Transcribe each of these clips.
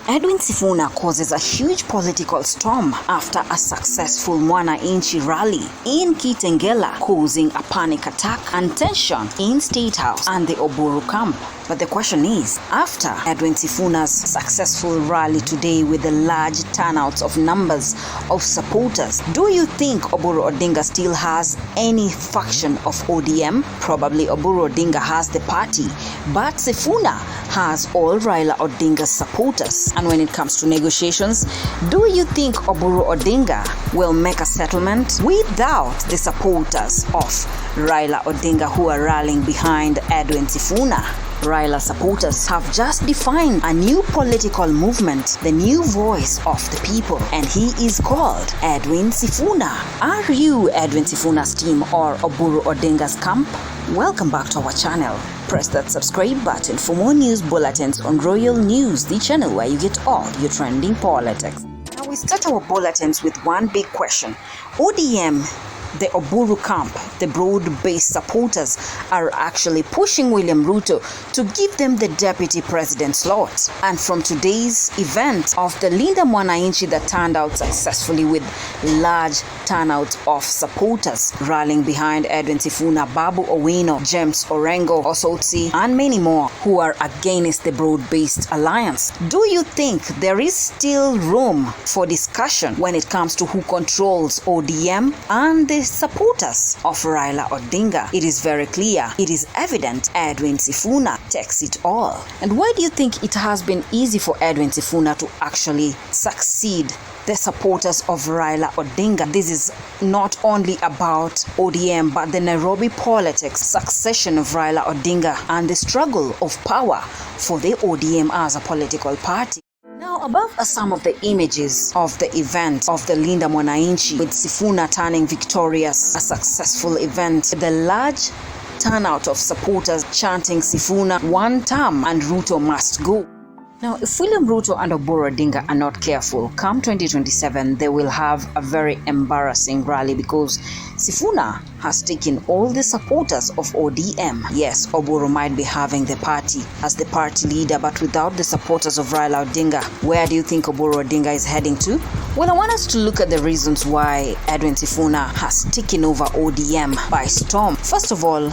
Edwin Sifuna causes a huge political storm after a successful Mwananchi rally in Kitengela, causing a panic attack and tension in State House and the Oburu camp. But the question is, after Edwin Sifuna's successful rally today with the large turnouts of numbers of supporters, do you think Oburu Odinga still has any faction of ODM? Probably Oburu Odinga has the party, but Sifuna has all Raila Odinga's supporters. And when it comes to negotiations, do you think Oburu Odinga will make a settlement without the supporters of Raila Odinga who are rallying behind Edwin Sifuna? Raila supporters have just defined a new political movement, the new voice of the people, and he is called Edwin Sifuna. Are you Edwin Sifuna's team or Oburu Odinga's camp? Welcome back to our channel. Press that subscribe button for more news bulletins on Royal News, the channel where you get all your trending politics. Now we start our bulletins with one big question. ODM, the Oburu camp, the broad-based supporters, are actually pushing William Ruto to give them the deputy president slot. And from today's event of the Linda Mwananchi that turned out successfully with large turnout of supporters rallying behind Edwin Sifuna, Babu Owino, James Orengo, Osotsi, and many more who are against the broad-based alliance. Do you think there is still room for discussion when it comes to who controls ODM and the supporters of Raila Odinga? It is very clear, it is evident Edwin Sifuna takes it all. And why do you think it has been easy for Edwin Sifuna to actually succeed the supporters of Raila Odinga? This is not only about ODM but the Nairobi politics, succession of Raila Odinga, and the struggle of power for the ODM as a political party. Now, above are some of the images of the event of the Linda Mwananchi with Sifuna turning victorious, a successful event. The large turnout of supporters chanting Sifuna one term and Ruto must go. Now, if William Ruto and Oburu Odinga are not careful, come 2027, they will have a very embarrassing rally because Sifuna has taken all the supporters of ODM. Yes, Oburu might be having the party as the party leader, but without the supporters of Raila Odinga, where do you think Oburu Odinga is heading to? Well, I want us to look at the reasons why Edwin Sifuna has taken over ODM by storm. First of all,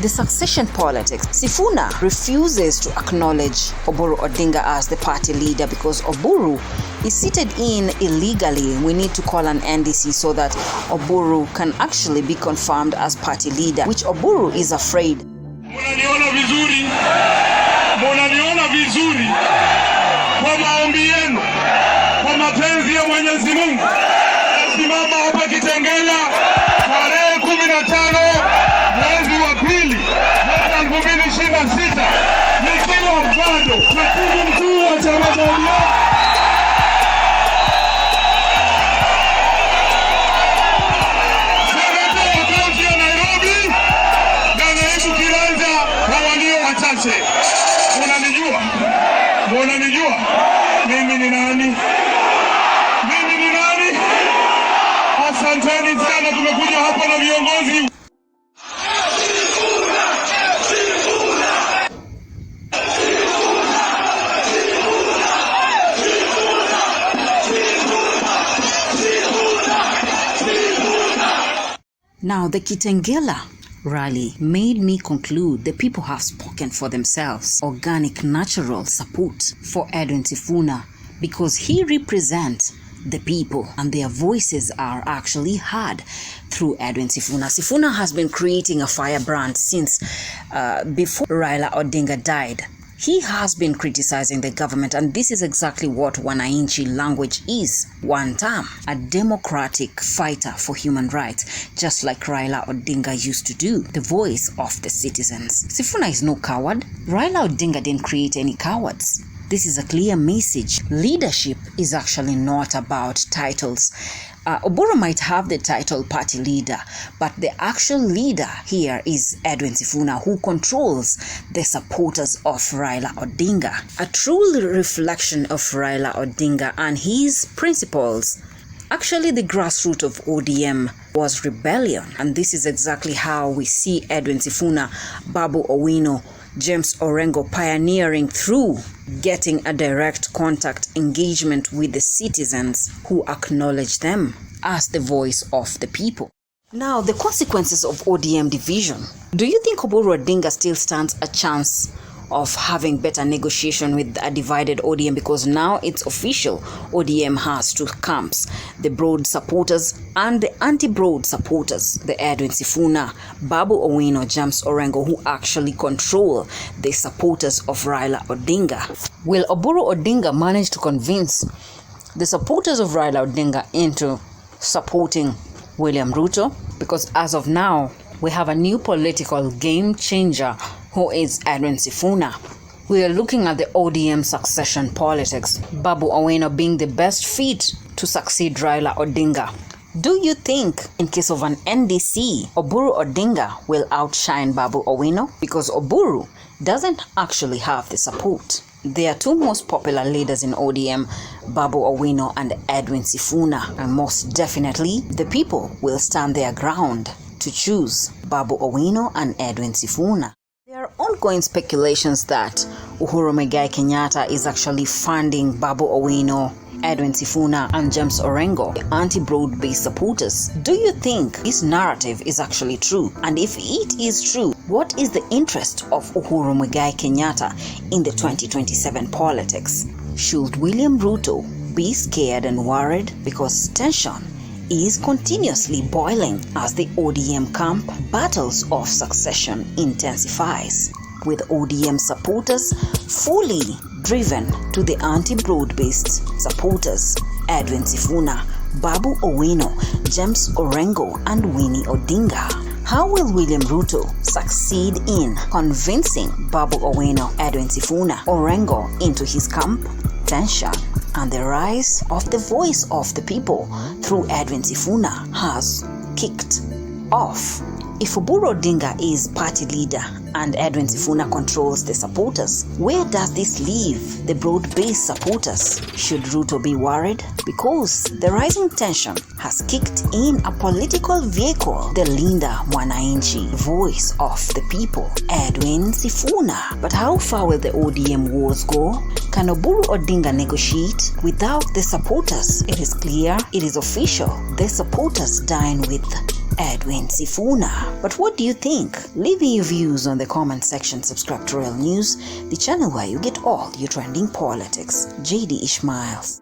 the succession politics. Sifuna refuses to acknowledge Oburu Odinga as the party leader because Oburu is seated in illegally. We need to call an NDC so that Oburu can actually be confirmed as party leader, which Oburu is afraid. Munaniona vizuri kwa maombi yenu, kwa mapenzi ya Mwenyezi Mungu. Nasimama hapa Kitengela tarehe 15 mwezi wa pili mwaka 2026 nikiwa bado katibu mkuu wa chama cha ODM. Seneta wa kaunti ya Nairobi na naibu kiranja wa walio wachache. Unanijua? Mimi ni nani? Asanteni sana, tumekuja hapa na viongozi. Now, the Kitengela rally made me conclude the people have spoken for themselves. Organic, natural support for Edwin Sifuna because he represents the people and their voices are actually heard through Edwin Sifuna. Sifuna has been creating a firebrand since before Raila Odinga died. He has been criticizing the government, and this is exactly what Wananchi language is. One term, a democratic fighter for human rights, just like Raila Odinga used to do, the voice of the citizens. Sifuna is no coward. Raila Odinga didn't create any cowards. This is a clear message. Leadership is actually not about titles. Oburu might have the title party leader, but the actual leader here is Edwin Sifuna, who controls the supporters of Raila Odinga. A true reflection of Raila Odinga and his principles. Actually, the grassroots of ODM was rebellion, and this is exactly how we see Edwin Sifuna, Babu Owino, James Orengo pioneering through getting a direct contact engagement with the citizens who acknowledge them as the voice of the people. Now, the consequences of ODM division. Do you think Oburu Odinga still stands a chance of having better negotiation with a divided ODM, because now it's official? ODM has two camps, the broad supporters and the anti-broad supporters, the Edwin Sifuna, Babu Owino, James Orengo, who actually control the supporters of Raila Odinga. Will Oburu Odinga manage to convince the supporters of Raila Odinga into supporting William Ruto? Because as of now, we have a new political game changer who is Edwin Sifuna. We are looking at the ODM succession politics, Babu Owino being the best fit to succeed Raila Odinga. Do you think in case of an NDC, Oburu Odinga will outshine Babu Owino? Because Oburu doesn't actually have the support. Their two most popular leaders in ODM, Babu Owino and Edwin Sifuna, and most definitely the people will stand their ground to choose Babu Owino and Edwin Sifuna. There are ongoing speculations that Uhuru Muigai Kenyatta is actually funding Babu Owino, Edwin Sifuna and James Orengo, the anti-broad-based supporters. Do you think this narrative is actually true? And if it is true, what is the interest of Uhuru Muigai Kenyatta in the 2027 politics? Should William Ruto be scared and worried because tension is continuously boiling as the ODM camp battles of succession intensifies, with ODM supporters fully driven to the anti-broad-based supporters, Edwin Sifuna, Babu Owino, James Orengo and Winnie Odinga. How will William Ruto succeed in convincing Babu Owino, Edwin Sifuna, Orengo into his camp? Tension and the rise of the voice of the people through Edwin Sifuna has kicked off. If Oburu Odinga is party leader and Edwin Sifuna controls the supporters, where does this leave the broad-based supporters? Should Ruto be worried? Because the rising tension has kicked in a political vehicle, the Linda Mwananchi, voice of the people, Edwin Sifuna. But how far will the ODM wars go? Can Oburu Odinga negotiate without the supporters? It is clear, it is official, the supporters dine with Edwin Sifuna. But what do you think? Leave me your views on the comment section. Subscribe to Real News, the channel where you get all your trending politics. JD Ishmaels.